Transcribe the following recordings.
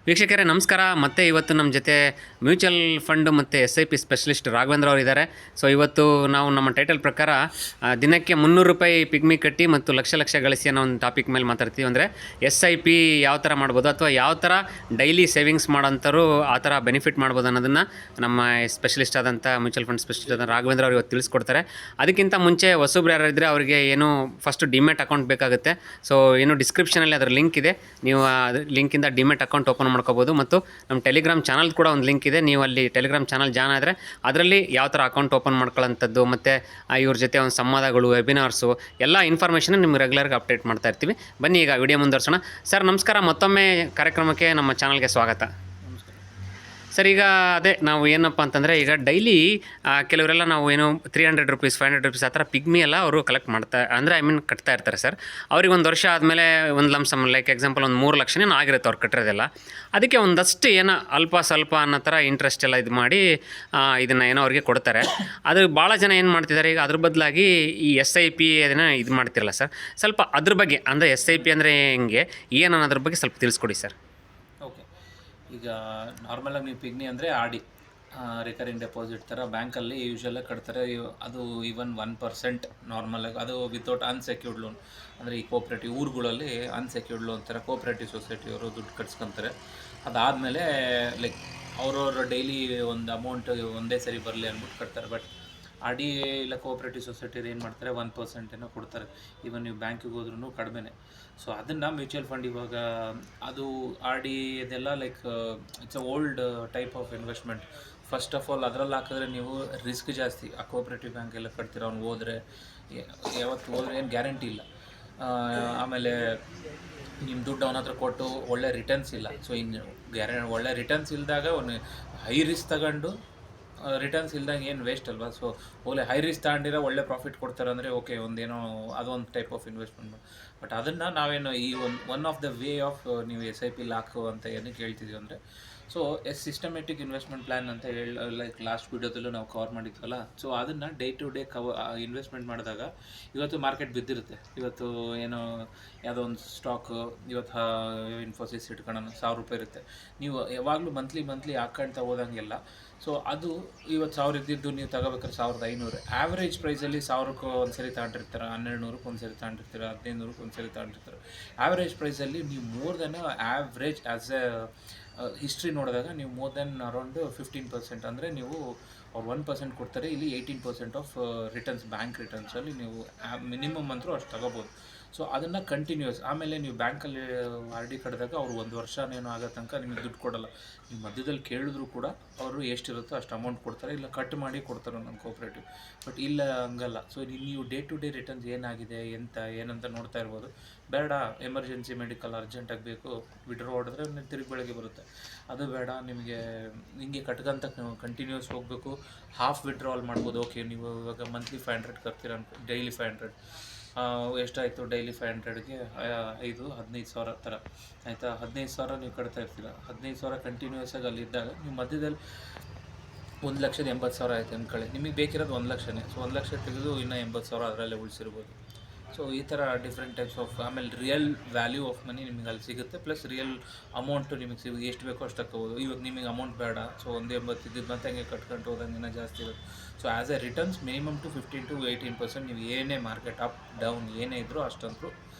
ವೀಕ್ಷಕರೇ ನಮಸ್ಕಾರ. ಮತ್ತೆ ಇವತ್ತು ನಮ್ಮ ಜೊತೆ ಮ್ಯೂಚುವಲ್ ಫಂಡ್ ಮತ್ತು SIP ಸ್ಪೆಷಲಿಸ್ಟ್ ರಾಘವೇಂದ್ರ ಅವರು ಇದ್ದಾರೆ. ಸೊ ಇವತ್ತು ನಾವು ನಮ್ಮ ಟೈಟಲ್ ಪ್ರಕಾರ ದಿನಕ್ಕೆ ₹300 ಪಿಗ್ಮಿ ಕಟ್ಟಿ ಮತ್ತು ಲಕ್ಷ ಗಳಿಸಿ ಅನ್ನೋ ಒಂದು ಟಾಪಿಕ್ ಮೇಲೆ ಮಾತಾಡ್ತೀವಿ. ಅಂದರೆ SIP ಯಾವ ಥರ ಮಾಡ್ಬೋದು ಅಥವಾ ಯಾವ ಥರ ಡೈಲಿ ಸೇವಿಂಗ್ಸ್ ಮಾಡೋಂಥವ್ರು ಆ ಥರ ಬೆನಿಫಿಟ್ ಮಾಡ್ಬೋದು ಅನ್ನೋದನ್ನು ನಮ್ಮ ಸ್ಪೆಷಲಿಸ್ಟ್ ಆದಂಥ ಮ್ಯೂಚುವಲ್ ಫಂಡ್ ಸ್ಪೆಷಲಿಸ್ಟ್ ಆದ ರಾಘವೇಂದ್ರ ಅವರು ಇವತ್ತು ತಿಳಿಸ್ಕೊಡ್ತಾರೆ. ಅದಕ್ಕಿಂತ ಮುಂಚೆ ಹೊಸಬ್ರು ಯಾರು ಇದ್ದರೆ ಅವರಿಗೆ ಏನು ಫಸ್ಟ್ ಡಿಮ್ಯಾಟ್ ಅಕೌಂಟ್ ಬೇಕಾಗುತ್ತೆ. ಸೊ ಏನು ಡಿಸ್ಕ್ರಿಪ್ಷನಲ್ಲಿ ಅದರ ಲಿಂಕ್ ಇದೆ, ನೀವು ಲಿಂಕಿಂದ ಡಿಮ್ಯಾಟ್ ಅಕೌಂಟ್ ಓಪನ್ ಮಾಡ್ಕೋಬೋದು. ಮತ್ತು ನಮ್ಮ ಟೆಲಿಗ್ರಾಮ್ ಚಾನಲ್ ಕೂಡ ಒಂದು ಲಿಂಕ್ ಇದೆ, ನೀವು ಅಲ್ಲಿ ಟೆಲಿಗ್ರಾಮ್ ಚಾನಲ್ ಜಾಯ್ನ್ ಆದರೆ ಅದರಲ್ಲಿ ಯಾವ ಥರ ಅಕೌಂಟ್ ಓಪನ್ ಮಾಡ್ಕೊಳ್ಳೋಂಥದ್ದು ಮತ್ತು ಇವ್ರ ಜೊತೆ ಒಂದು ಸಂವಾದಗಳು, ವೆಬಿನಾರ್ಸು ಎಲ್ಲ ಇನ್ಫಾರ್ಮೇಷನ್ ನಿಮ್ಗೆ ರೆಗ್ಯುಲರ್ಗೆ ಅಪ್ಡೇಟ್ ಮಾಡ್ತಾ ಇರ್ತೀವಿ. ಬನ್ನಿ ಈಗ ವಿಡಿಯೋ ಮುಂದುವರ್ಸೋಣ. ಸರ್ ನಮಸ್ಕಾರ, ಮತ್ತೊಮ್ಮೆ ಕಾರ್ಯಕ್ರಮಕ್ಕೆ ನಮ್ಮ ಚಾನಲ್ಗೆ ಸ್ವಾಗತ. ಸರ್ ಈಗ ಅದೇ ನಾವು ಏನಪ್ಪ ಅಂತಂದರೆ ಈಗ ಡೈಲಿ ಕೆಲವರೆಲ್ಲ ನಾವು ಏನು ₹300 ₹500 ಆ ಥರ ಪಿಗ್ಮಿ ಎಲ್ಲ ಅವರು ಕಲೆಕ್ಟ್ ಮಾಡ್ತಾ ಅಂದರೆ ಕಟ್ತಾ ಇರ್ತಾರೆ ಸರ್. ಅವ್ರಿಗೆ ಒಂದು ವರ್ಷ ಆದಮೇಲೆ ಒಂದು ಲಂಸಮ್ ಲೈಕ್ ಎಕ್ಸಾಂಪಲ್ ಒಂದು 3 ಲಕ್ಷನೇ ಆಗಿರುತ್ತೆ ಅವ್ರು ಕಟ್ಟಿರೋದೆಲ್ಲ. ಅದಕ್ಕೆ ಒಂದಷ್ಟು ಏನೋ ಅಲ್ಪ ಸ್ವಲ್ಪ ಅನ್ನೋ ಥರ ಇಂಟ್ರೆಸ್ಟ್ ಎಲ್ಲ ಇದು ಮಾಡಿ ಇದನ್ನು ಏನೋ ಅವ್ರಿಗೆ ಕೊಡ್ತಾರೆ. ಅದು ಭಾಳ ಜನ ಏನು ಮಾಡ್ತಿದ್ದಾರೆ ಈಗ ಅದ್ರ ಬದಲಾಗಿ ಈ SIP ಅದನ್ನು ಇದು ಮಾಡ್ತಿರಲ್ಲ ಸರ್, ಸ್ವಲ್ಪ ಅದ್ರ ಬಗ್ಗೆ ಅಂದರೆ SIP ಅಂದರೆ ಹೆಂಗೆ ಏನು ಅನ್ನೋದ್ರ ಬಗ್ಗೆ ಸ್ವಲ್ಪ ತಿಳಿಸ್ಕೊಡಿ ಸರ್. ಓಕೆ, ಈಗ ನಾರ್ಮಲಾಗಿ ನೀವು ಪಿಗ್ನಿ ಅಂದರೆ ರಿಕರಿಂಗ್ ಡೆಪಾಸಿಟ್ ಥರ ಬ್ಯಾಂಕಲ್ಲಿ ಯೂಶ್ವಲಾಗಿ ಕಟ್ತಾರೆ. ಅದು ಈವನ್ 1% ನಾರ್ಮಲಾಗಿ, ಅದು ವಿತೌಟ್ ಅನ್ಸೆಕ್ಯೂರ್ಡ್ ಲೋನ್. ಅಂದರೆ ಈ ಕೋಪ್ರೇಟಿವ್ ಊರುಗಳಲ್ಲಿ ಅನ್ಸೆಕ್ಯೂರ್ಡ್ ಲೋನ್ ಥರ ಕೋಪ್ರೇಟಿವ್ ಸೊಸೈಟಿಯವರು ದುಡ್ಡು ಕಟ್ಸ್ಕೊತಾರೆ. ಅದಾದಮೇಲೆ ಲೈಕ್ ಅವ್ರವ್ರ ಡೈಲಿ ಒಂದು ಅಮೌಂಟ್ ಒಂದೇ ಸರಿ ಬರಲಿ ಅಂದ್ಬಿಟ್ಟು ಕಟ್ತಾರೆ. ಬಟ್ RD ಇಲ್ಲ ಕೋಆಪ್ರೇಟಿವ್ ಸೊಸೈಟಿಯರು ಏನು ಮಾಡ್ತಾರೆ, 1% ಏನೋ ಕೊಡ್ತಾರೆ. ಈವನ್ ನೀವು ಬ್ಯಾಂಕಿಗೆ ಹೋದ್ರೂ ಕಡಿಮೆನೆ. ಸೊ ಅದನ್ನು ಮ್ಯೂಚುವಲ್ ಫಂಡ್ ಇವಾಗ ಅದು RD ಇದೆಲ್ಲ like it's a old type of investment. First of all ಅದರಲ್ಲಿ ಹಾಕಿದ್ರೆ ನೀವು ರಿಸ್ಕ್ ಜಾಸ್ತಿ. ಆ ಕೋಆಪ್ರೇಟಿವ್ ಬ್ಯಾಂಕೆಲ್ಲ ಕಟ್ತೀರ, ಅವ್ನು ಹೋದರೆ ಯಾವತ್ತು ಹೋದ್ರೆ ಏನು ಗ್ಯಾರಂಟಿ ಇಲ್ಲ. ಆಮೇಲೆ ನಿಮ್ಮ ದುಡ್ಡು ಅವನ ಹತ್ರ ಕೊಟ್ಟು ಒಳ್ಳೆ ರಿಟರ್ನ್ಸ್ ಇಲ್ಲ. ಸೊ ಇನ್ನು ಒಳ್ಳೆ ರಿಟರ್ನ್ಸ್ ಇಲ್ಲದಾಗ ಅವನು ಹೈ ರಿಸ್ಕ್ ತಗೊಂಡು ರಿಟರ್ನ್ಸ್ ಇಲ್ದಂಗೆ ಏನು ವೇಸ್ಟ್ ಅಲ್ವಾ. ಸೊ ಒಳ್ಳೆ ಹೈ ರಿಸ್ಕ್ ತಗೊಂಡಿರೋ ಒಳ್ಳೆ ಪ್ರಾಫಿಟ್ ಕೊಡ್ತಾರೆ ಅಂದರೆ ಓಕೆ, ಒಂದೇನೋ ಅದೊಂದು ಟೈಪ್ ಆಫ್ ಇನ್ವೆಸ್ಟ್ಮೆಂಟ್. ಬಟ್ ಅದನ್ನು ನಾವೇನು ಈ one of the way of ನೀವು SIP ಹಾಕು ಅಂತ ಏನಕ್ಕೆ ಹೇಳ್ತಿದ್ದೀವಿ ಅಂದರೆ, ಸೊ ಸಿಸ್ಟಮೆಟಿಕ್ ಇನ್ವೆಸ್ಟ್ಮೆಂಟ್ ಪ್ಲ್ಯಾನ್ ಅಂತ ಲೈಕ್ ಲಾಸ್ಟ್ ವಿಡಿಯೋದಲ್ಲೂ ನಾವು ಕವರ್ ಮಾಡಿದ್ವಲ್ಲ. ಸೊ ಅದನ್ನು ಡೇ ಟು ಡೇ ಇನ್ವೆಸ್ಟ್ಮೆಂಟ್ ಮಾಡಿದಾಗ ಇವತ್ತು ಮಾರ್ಕೆಟ್ ಬಿದ್ದಿರುತ್ತೆ. ಇವತ್ತು ಏನೋ ಯಾವುದೋ ಒಂದು ಸ್ಟಾಕು ಇವತ್ತು ಇನ್ಫೋಸಿಸ್ ಇಟ್ಕೊಳ್ಳೋಣ ₹1000 ಇರುತ್ತೆ. ನೀವು ಯಾವಾಗಲೂ ಮಂತ್ಲಿ ಹಾಕ್ಕೊಳ್ತಾ ಹೋದಂಗೆಲ್ಲ ಸೊ ಅದು ಇವತ್ತು 1000 ಇದ್ದಿದ್ದು ನೀವು ತಗೋಬೇಕಾದ್ರೆ 1500. ಆ್ಯಾವ್ರೇಜ್ ಪ್ರೈಸಲ್ಲಿ 1000ಕ್ಕೆ ಒಂದು ಸರಿ ತಗೊಂಡಿರ್ತಾರೆ, 1200ಕ್ಕೆ ಒಂದು ಸರಿ ತಗೊಂಡಿರ್ತಾರೆ, 1500ಕ್ಕೆ ಒಂದು ಸರಿ ತಗೊಂಡಿರ್ತಾರೆ. ಆ್ಯಾವ್ರೇಜ್ ಪ್ರೈಸಲ್ಲಿ ನೀವು more than average as A history ನೋಡಿದಾಗ ನೀವು ಮೋರ್ ದೆನ್ ಅರೌಂಡ್ 15%, ಅಂದರೆ ನೀವು ಅವ್ರು 1% ಕೊಡ್ತಾರೆ, ಇಲ್ಲಿ 18% ಆಫ್ ರಿಟರ್ನ್ಸ್, ಬ್ಯಾಂಕ್ ರಿಟರ್ನ್ಸಲ್ಲಿ ನೀವು ಮಿನಿಮಮ್ ಅಂದರೂ ಅಷ್ಟು ತಗೋಬೋದು. ಸೊ ಅದನ್ನು ಕಂಟಿನ್ಯೂಸ್. ಆಮೇಲೆ ನೀವು ಬ್ಯಾಂಕಲ್ಲಿ RD ಕಟ್ಟಿದಾಗ ಅವರು 1 ವರ್ಷನೇನೋ ಆಗೋ ತನಕ ನಿಮಗೆ ದುಡ್ಡು ಕೊಡೋಲ್ಲ. ನೀವು ಮಧ್ಯದಲ್ಲಿ ಕೇಳಿದ್ರು ಕೂಡ ಅವರು ಎಷ್ಟಿರುತ್ತೋ ಅಷ್ಟು ಅಮೌಂಟ್ ಕೊಡ್ತಾರೆ, ಇಲ್ಲ ಕಟ್ ಮಾಡಿ ಕೊಡ್ತಾರೆ ನಮ್ಮ ಕೋಆಪ್ರೇಟಿವ್. ಬಟ್ ಇಲ್ಲ ಹಂಗಲ್ಲ. ಸೊ ನೀವು ಡೇ ಟು ಡೇ ರಿಟರ್ನ್ಸ್ ಏನಾಗಿದೆ ಏನಂತ ನೋಡ್ತಾ ಇರ್ಬೋದು. ಬೇಡ ಎಮರ್ಜೆನ್ಸಿ ಮೆಡಿಕಲ್ ಅರ್ಜೆಂಟಾಗಿ ಬೇಕು, ವಿಡ್ರಾ ಹೊಡೆದ್ರೆ ತಿರುಗಿ ಬೆಳಗ್ಗೆ ಬರುತ್ತೆ, ಅದು ಬೇಡ, ನಿಮಗೆ ಹಿಂಗೆ ಕಟ್ಕೊಂತ ಕಂಟಿನ್ಯೂಸ್ ಹೋಗಬೇಕು. ಹಾಫ್ ವಿಡ್ರಾವಲ್ ಮಾಡ್ಬೋದು. ಓಕೆ, ನೀವು ಇವಾಗ ಮಂತ್ಲಿ 500 ಕಟ್ತೀರ ಅನ್ಕೊ, ಡೈಲಿ 500 ಎಷ್ಟಾಯಿತು, ಡೈಲಿ 500ಗೆ 15,000 ಥರ ಆಯಿತಾ. 15,000 ನೀವು ಕಟ್ತಾ ಇರ್ತೀರ. 15,000 ಕಂಟಿನ್ಯೂಸ್ ಆಗಿ ಅಲ್ಲಿದ್ದಾಗ ನೀವು ಮಧ್ಯದಲ್ಲಿ 1,80,000 ಆಯಿತು ಅಂದ್ಕೊಳ್ಳಿ. ನಿಮಗೆ ಬೇಕಿರೋದು 1 ಲಕ್ಷನೇ. ಸೊ 1 ಲಕ್ಷ ತೆಗೆದು ಇನ್ನೂ 80,000 ಅದರಲ್ಲೇ ಉಳಿಸಿರ್ಬೋದು. ಸೊ ಈ ಥರ ಡಿಫ್ರೆಂಟ್ ಟೈಪ್ಸ್ ಆಫ್, ಆಮೇಲೆ ರಿಯಲ್ ವ್ಯಾಲ್ಯೂ ಆಫ್ ಮನಿ ನಿಮಗೆ ಅಲ್ಲಿ ಸಿಗುತ್ತೆ. ಪ್ಲಸ್ ರಿಯಲ್ ಅಮೌಂಟು ನಿಮಗೆ ಎಷ್ಟು ಬೇಕೋ ಅಷ್ಟು ತಗೋಬೋದು. ಇವಾಗ ನಿಮಗೆ ಅಮೌಂಟ್ ಬೇಡ, ಸೊ 180 ಇದ್ದಿದ್ದು ಮತ್ತೆ ಹಂಗೆ ಕಟ್ಕೊಂಡು ಹೋದಂಗೆ ಇನ್ನೂ ಜಾಸ್ತಿ ಇರುತ್ತೆ. So as a returns minimum to 15 to 18% ನೀವು ಏನೇ ಮಾರ್ಕೆಟ್ ಅಪ್ ಡೌನ್ ಏನೇ ಇದ್ದರೂ ಅಷ್ಟಂತೂ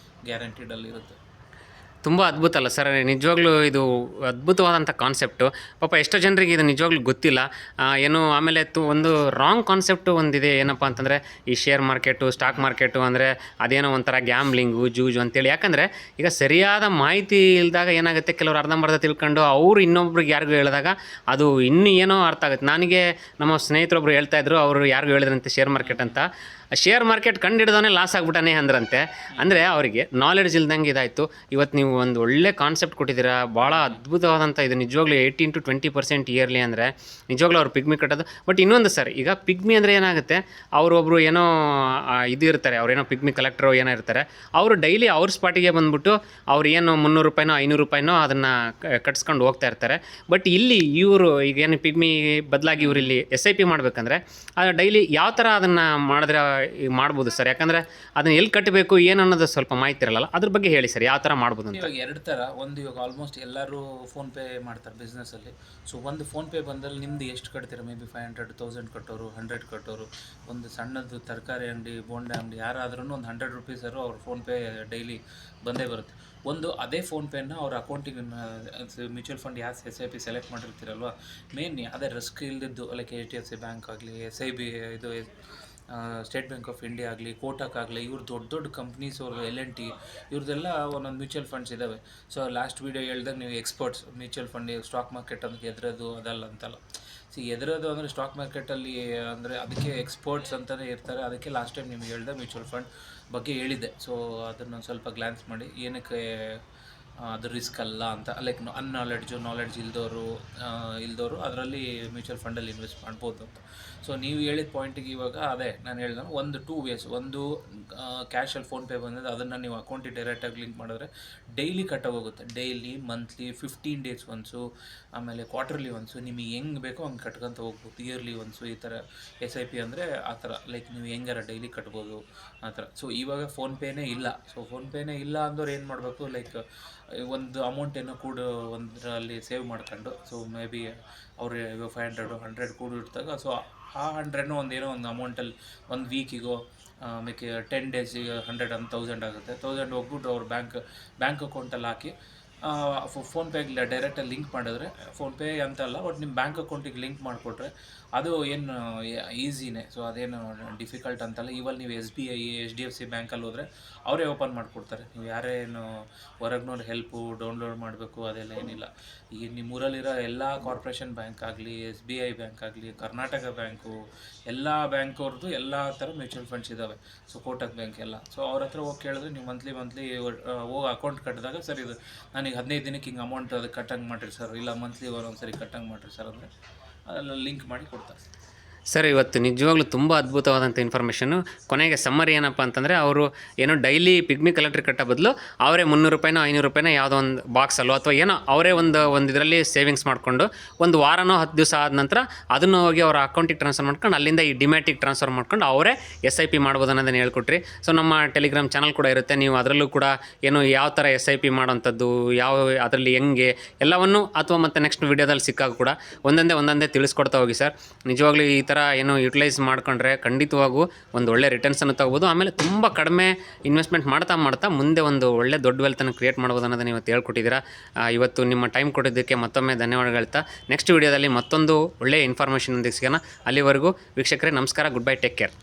ಗ್ಯಾರಂಟಿಡಲ್ಲಿರುತ್ತೆ. ತುಂಬ ಅದ್ಭುತ ಅಲ್ಲ ಸರ್, ನಿಜವಾಗ್ಲೂ ಇದು ಅದ್ಭುತವಾದಂಥ ಕಾನ್ಸೆಪ್ಟು. ಪಾಪ ಎಷ್ಟೋ ಜನರಿಗೆ ಇದು ನಿಜವಾಗ್ಲೂ ಗೊತ್ತಿಲ್ಲ. ಏನು ಆಮೇಲೆ ಒಂದು ರಾಂಗ್ ಕಾನ್ಸೆಪ್ಟು ಒಂದಿದೆ, ಏನಪ್ಪ ಅಂತಂದರೆ ಈ ಶೇರ್ ಮಾರ್ಕೆಟು, ಸ್ಟಾಕ್ ಮಾರ್ಕೆಟು ಅಂದರೆ ಅದೇನೋ ಒಂಥರ ಗ್ಯಾಮ್ಲಿಂಗು, ಜೂಜು ಅಂತೇಳಿ. ಯಾಕಂದರೆ ಈಗ ಸರಿಯಾದ ಮಾಹಿತಿ ಇಲ್ಲದಾಗ ಏನಾಗುತ್ತೆ, ಕೆಲವರು ಅರ್ಧಂಬರ್ಧ ತಿಳ್ಕೊಂಡು ಅವರು ಇನ್ನೊಬ್ರಿಗೆ ಯಾರಿಗೂ ಹೇಳಿದಾಗ ಅದು ಇನ್ನೂ ಏನೋ ಅರ್ಥ ಆಗುತ್ತೆ. ನನಗೆ ನಮ್ಮ ಸ್ನೇಹಿತರೊಬ್ಬರು ಹೇಳ್ತಾಯಿದ್ರು, ಅವರು ಯಾರಿಗೂ ಹೇಳಿದ್ರಂತೆ ಶೇರ್ ಮಾರ್ಕೆಟ್ ಅಂತ. ಶೇರ್ ಮಾರ್ಕೆಟ್ ಕಂಡಿಡ್ದವನೇ ಲಾಸ್ ಆಗ್ಬಿಟ್ಟಾನೆ ಅಂದ್ರಂತೆ. ಅಂದರೆ ಅವರಿಗೆ ನಾಲೆಡ್ಜ್ ಇಲ್ದಂಗೆ ಇದಾಯಿತು. ಇವತ್ತು ನೀವು ಒಂದು ಒಳ್ಳೆ ಕಾನ್ಸೆಪ್ಟ್ ಕೊಟ್ಟಿದ್ದೀರಾ, ಭಾಳ ಅದ್ಭುತವಾದಂಥ. ಇದು ನಿಜವಾಗ್ಲೂ 18 to 20% ಇಯರ್ಲಿ ಅಂದರೆ ನಿಜವಾಗ್ಲೂ ಅವ್ರು ಪಿಗ್ಮಿ ಕಟ್ಟೋದು. ಬಟ್ ಇನ್ನೊಂದು ಸರ್, ಈಗ ಪಿಗ್ಮಿ ಅಂದರೆ ಏನಾಗುತ್ತೆ, ಅವರೊಬ್ಬರು ಏನೋ ಇದು ಇರ್ತಾರೆ, ಅವರೇನೋ ಪಿಗ್ಮಿ ಕಲೆಕ್ಟ್ರು ಏನೋ ಇರ್ತಾರೆ, ಅವರು ಡೈಲಿ ಅವ್ರ ಸ್ಪಾಟಿಗೆ ಬಂದುಬಿಟ್ಟು ಅವ್ರು ಏನು ₹300 ₹500 ಅದನ್ನು ಕಟ್ಸ್ಕೊಂಡು ಹೋಗ್ತಾ ಇರ್ತಾರೆ. ಬಟ್ ಇಲ್ಲಿ ಇವರು ಈಗ ಏನು ಪಿಗ್ಮಿ ಬದಲಾಗಿ ಇವರು ಇಲ್ಲಿ SIP ಮಾಡಬೇಕಂದ್ರೆ ಅದು ಡೈಲಿ ಯಾವ ಥರ ಅದನ್ನು ಮಾಡಿದ್ರೆ ಈಗ ಮಾಡ್ಬೋದು ಸರ್? ಯಾಕಂದರೆ ಅದನ್ನು ಎಲ್ಲಿ ಕಟ್ಟಬೇಕು ಏನು ಅನ್ನೋದು ಸ್ವಲ್ಪ ಮಾಹಿತಿ ಇರಲ್ಲ, ಅದ್ರ ಬಗ್ಗೆ ಹೇಳಿ ಸರ್, ಯಾವ ಥರ ಮಾಡ್ಬೋದು ಅಂತ. ಇವಾಗ ಎರಡು ಥರ. ಒಂದು ಇವಾಗ ಆಲ್ಮೋಸ್ಟ್ ಎಲ್ಲರೂ ಫೋನ್ಪೇ ಮಾಡ್ತಾರೆ ಬಿಸ್ನೆಸ್ಸಲ್ಲಿ. ಸೊ ಒಂದು ಫೋನ್ಪೇ ಬಂದಲ್ಲಿ ನಿಮ್ದು ಎಷ್ಟು ಕಟ್ತೀರ, ಮೇ ಬಿ 500, 1000 ಕಟ್ಟೋರು, 100 ಕಟ್ಟೋರು, ಒಂದು ಸಣ್ಣದು ತರಕಾರಿ ಅಂಗಡಿ, ಬೋಂಡ ಅಂಗಡಿ ಯಾರಾದ್ರೂ ಒಂದು 100 ರುಪೀಸರು ಅವ್ರ ಫೋನ್ಪೇ ಡೈಲಿ ಬಂದೇ ಬರುತ್ತೆ. ಒಂದು ಅದೇ ಫೋನ್ಪೇನ ಅವ್ರ ಅಕೌಂಟಿಗೆ ಮ್ಯೂಚುವಲ್ ಫಂಡ್ ಯಾವ SIP ಸೆಲೆಕ್ಟ್ ಮಾಡಿರ್ತೀರಲ್ವ, ಮೇನ್ ಅದೇ ರಿಸ್ಕ್ ಇಲ್ದಿದ್ದು, ಲೈಕ್ HDFC ಬ್ಯಾಂಕ್ ಆಗಲಿ, SIB, ಇದು ಸ್ಟೇಟ್ ಬ್ಯಾಂಕ್ ಆಫ್ ಇಂಡಿಯಾ ಆಗಲಿ, ಕೋಟಕ್ ಆಗಲಿ, ಇವ್ರು ದೊಡ್ಡ ದೊಡ್ಡ ಕಂಪ್ನೀಸ್, ಅವ್ರು L&T, ಇವ್ರದ್ದೆಲ್ಲ ಒಂದೊಂದು ಮ್ಯೂಚುವಲ್ ಫಂಡ್ಸ್ ಇದ್ದಾವೆ. ಸೊ ಲಾಸ್ಟ್ ವೀಡಿಯೋ ಹೇಳ್ದಾಗ ನೀವು experts mutual fund stock market ಅಂತ ಎದುರೋದು ಅದಲ್ಲ ಅಂತಲ್ಲ. ಎದುರೋದು ಅಂದರೆ ಸ್ಟಾಕ್ ಮಾರ್ಕೆಟಲ್ಲಿ ಅಂದರೆ ಅದಕ್ಕೆ ಎಕ್ಸ್ಪರ್ಟ್ಸ್ ಅಂತಲೇ ಇರ್ತಾರೆ. ಅದಕ್ಕೆ ಲಾಸ್ಟ್ ಟೈಮ್ ನಿಮ್ಗೆ ಹೇಳ್ದೆ ಮ್ಯೂಚುವಲ್ ಫಂಡ್ ಬಗ್ಗೆ ಹೇಳಿದ್ದೆ. ಸೊ ಅದನ್ನು ಸ್ವಲ್ಪ ಗ್ಲ್ಯಾನ್ಸ್ ಮಾಡಿ ಏನಕ್ಕೆ ಅದು ರಿಸ್ಕ್ ಅಲ್ಲ ಅಂತ, ಲೈಕ್ ನಾಲೆಡ್ಜ್ ಇಲ್ದವರು ಅದರಲ್ಲಿ ಮ್ಯೂಚುವಲ್ ಫಂಡಲ್ಲಿ ಇನ್ವೆಸ್ಟ್ ಮಾಡ್ಬೋದು ಅಂತ. ಸೊ ನೀವು ಹೇಳಿದ ಪಾಯಿಂಟಿಗೆ ಇವಾಗ ಅದೇ ನಾನು ಹೇಳ್ದೆ, ಒಂದು 2 ways. ಒಂದು ಕ್ಯಾಶಲ್ಲಿ ಫೋನ್ಪೇ ಬಂದಿದೆ, ಅದನ್ನು ನೀವು ಅಕೌಂಟಿಗೆ ಡೈರೆಕ್ಟಾಗಿ ಲಿಂಕ್ ಮಾಡಿದ್ರೆ ಡೈಲಿ ಕಟ್ಟೋಗುತ್ತೆ. ಡೈಲಿ, ಮಂತ್ಲಿ, 15 days ಒನ್ಸು, ಆಮೇಲೆ ಕ್ವಾರ್ಟರ್ಲಿ ಒನ್ಸು, ನಿಮಗೆ ಹೆಂಗೆ ಬೇಕೋ ಹಂಗೆ ಕಟ್ಕೊತ ಹೋಗ್ಬೋದು. ಇಯರ್ಲಿ ಒನ್ಸು ಈ ಥರ SIP ಅಂದರೆ ಆ ಥರ, ಲೈಕ್ ನೀವು ಹೆಂಗಾರ ಡೈಲಿ ಕಟ್ಬೋದು ಆ ಥರ. ಸೊ ಇವಾಗ ಫೋನ್ಪೇನೇ ಇಲ್ಲ. ಸೊ ಫೋನ್ಪೇನೇ ಇಲ್ಲ ಅಂದವ್ರು ಏನು ಮಾಡಬೇಕು, ಲೈಕ್ ಒಂದು ಅಮೌಂಟೇನೋ ಕೂಡ ಒಂದರಲ್ಲಿ ಸೇವ್ ಮಾಡ್ಕೊಂಡು, ಸೊ ಮೇ ಬಿ ಅವ್ರು 500, 100 ಕೂಡ ಇಡ್ತಾಗ, ಸೊ ಆ 100 ಏನೋ ಒಂದು ಅಮೌಂಟಲ್ಲಿ ಒಂದು ವೀಕಿಗೋ ಮೇಕೆ 10 days 100 and 1000 ಆಗುತ್ತೆ. 1000 ಹೋಗ್ಬಿಟ್ಟು ಅವ್ರ ಬ್ಯಾಂಕ್ ಅಕೌಂಟಲ್ಲಿ ಹಾಕಿ ಫೋನ್ಪೇಗೆ ಡೈರೆಕ್ಟಾಗಿ ಲಿಂಕ್ ಮಾಡಿದ್ರೆ, ಫೋನ್ಪೇ ಅಂತಲ್ಲ ಬಟ್ ನಿಮ್ಮ ಬ್ಯಾಂಕ್ ಅಕೌಂಟಿಗೆ ಲಿಂಕ್ ಮಾಡಿಕೊಟ್ರೆ ಅದು ಏನು ಈಸಿನೇ. ಸೊ ಅದೇನು ಡಿಫಿಕಲ್ಟ್ ಅಂತಲ್ಲ. ಇವಾಗ ನೀವು SBI, HDFC ಬ್ಯಾಂಕಲ್ಲಿ ಹೋದರೆ ಅವರೇ ಓಪನ್ ಮಾಡಿಕೊಡ್ತಾರೆ. ನೀವು ಯಾರೇನು ಹೊರಗ್ನೋರು ಹೆಲ್ಪು ಡೌನ್ಲೋಡ್ ಮಾಡಬೇಕು ಅದೆಲ್ಲ ಏನಿಲ್ಲ. ಈಗ ನಿಮ್ಮೂರಲ್ಲಿರೋ ಎಲ್ಲ ಕಾರ್ಪೊರೇಷನ್ ಬ್ಯಾಂಕ್ ಆಗಲಿ, SBI ಬ್ಯಾಂಕ್ ಆಗಲಿ, ಕರ್ನಾಟಕ ಬ್ಯಾಂಕು, ಎಲ್ಲ ಬ್ಯಾಂಕವ್ರದ್ದು ಎಲ್ಲ ಥರ ಮ್ಯೂಚುವಲ್ ಫಂಡ್ಸ್ ಇದ್ದಾವೆ. ಸೊ ಕೋಟಕ್ ಬ್ಯಾಂಕ್ ಎಲ್ಲ. ಸೊ ಅವ್ರ ಹತ್ರ ಹೋಗಿ ಕೇಳಿದ್ರೆ ನೀವು ಮಂತ್ಲಿ ಹೋಗಿ ಅಕೌಂಟ್ ಕಟ್ಟಿದಾಗ, ಸರ್ ಇದು ನನಗೆ 15 ದಿನಕ್ಕೆ ಹಿಂಗೆ ಅಮೌಂಟ್ ಅದಕ್ಕೆ ಕಟ್ಟಂಗೆ ಮಾಡಿರಿ ಸರ್, ಇಲ್ಲ ಮಂತ್ಲಿ ಒಂದೊಂದು ಸರಿ ಕಟ್ಟಂಗೆ ಮಾಡಿರಿ ಸರ್ ಅಂದರೆ ಅದೆಲ್ಲ ಲಿಂಕ್ ಮಾಡಿ ಕೊಡ್ತಾರೆ. ಸರ್ ಇವತ್ತು ನಿಜವಾಗ್ಲೂ ತುಂಬ ಅದ್ಭುತವಾದಂಥ ಇನ್ಫಾರ್ಮೇಷನು. ಕೊನೆಗೆ ಸಮ್ಮರಿ ಏನಪ್ಪ ಅಂತಂದರೆ, ಅವರು ಏನೋ ಡೈಲಿ ಪಿಗ್ಮಿ ಕಲೆಕ್ಟ್ರಿ ಕಟ್ಟೋ ಬದಲು ಅವರೇ 300 ರೂಪಾಯಿನೋ 500 ರೂಪಾಯಿನೋ ಯಾವುದೋ ಒಂದು ಬಾಕ್ಸಲ್ಲೋ ಅಥವಾ ಏನೋ ಅವರೇ ಒಂದು ಇದರಲ್ಲಿ ಸೇವಿಂಗ್ಸ್ ಮಾಡಿಕೊಂಡು ಒಂದು ವಾರನೋ 10 ದಿವಸ ಆದ ನಂತರ ಅದನ್ನು ಹೋಗಿ ಅವರ ಅಕೌಂಟಿಗೆ ಟ್ರಾನ್ಸ್ಫರ್ ಮಾಡ್ಕೊಂಡು ಅಲ್ಲಿಂದ ಈ ಡಿಮ್ಯಾಟಿಗೆ ಟ್ರಾನ್ಸ್ಫರ್ ಮಾಡ್ಕೊಂಡು ಅವರೇ SIP ಮಾಡ್ಬೋದು ಅನ್ನೋದನ್ನು ಹೇಳ್ಕೊಟ್ರಿ. ಸೊ ನಮ್ಮ ಟೆಲಿಗ್ರಾಮ್ ಚಾನಲ್ ಕೂಡ ಇರುತ್ತೆ, ನೀವು ಅದರಲ್ಲೂ ಕೂಡ ಏನು ಯಾವ ಥರ SIP ಮಾಡೋವಂಥದ್ದು, ಯಾವ ಅದರಲ್ಲಿ ಹೆಂಗೆ ಎಲ್ಲವನ್ನು, ಅಥವಾ ಮತ್ತು ನೆಕ್ಸ್ಟ್ ವೀಡಿಯೋದಲ್ಲಿ ಸಿಕ್ಕಾಗ ಕೂಡ ಒಂದೊಂದೇ ತಿಳಿಸ್ಕೊಡ್ತಾ ಹೋಗಿ ಸರ್. ನಿಜವಾಗ್ಲೂ ಈ ಥರ ಏನು ಯುಟಿಲೈಸ್ ಮಾಡ್ಕೊಂಡ್ರೆ ಖಂಡಿತವಾಗೂ ಒಂದು ಒಳ್ಳೆ ರಿಟರ್ನ್ಸನ್ನು ತೊಗೋಬೋದು. ಆಮೇಲೆ ತುಂಬ ಕಡಿಮೆ ಇನ್ವೆಸ್ಟ್ಮೆಂಟ್ ಮಾಡ್ತಾ ಮುಂದೆ ಒಂದು ಒಳ್ಳೆ ದೊಡ್ಡ ವೆಲ್ತನ್ನು ಕ್ರಿಯೇಟ್ ಮಾಡ್ಬೋದು ಅನ್ನೋದನ್ನು ಇವತ್ತು ಹೇಳ್ಕೊಟ್ಟಿದ್ದೀರಾ. ಇವತ್ತು ನಿಮ್ಮ ಟೈಮ್ ಕೊಟ್ಟಿದ್ದಕ್ಕೆ ಮತ್ತೊಮ್ಮೆ ಧನ್ಯವಾದಗಳು ಹೇಳ್ತಾ, ನೆಕ್ಸ್ಟ್ ವೀಡಿಯೋದಲ್ಲಿ ಮತ್ತೊಂದು ಒಳ್ಳೆಯ ಇನ್ಫಾರ್ಮೇಷನ್ ಒಂದಿಗೆ ಸಿಗೋಣ. ಅಲ್ಲಿವರೆಗೂ ವೀಕ್ಷಕರೇ ನಮಸ್ಕಾರ, ಗುಡ್ ಬೈ, ಟೇಕ್ ಕೇರ್.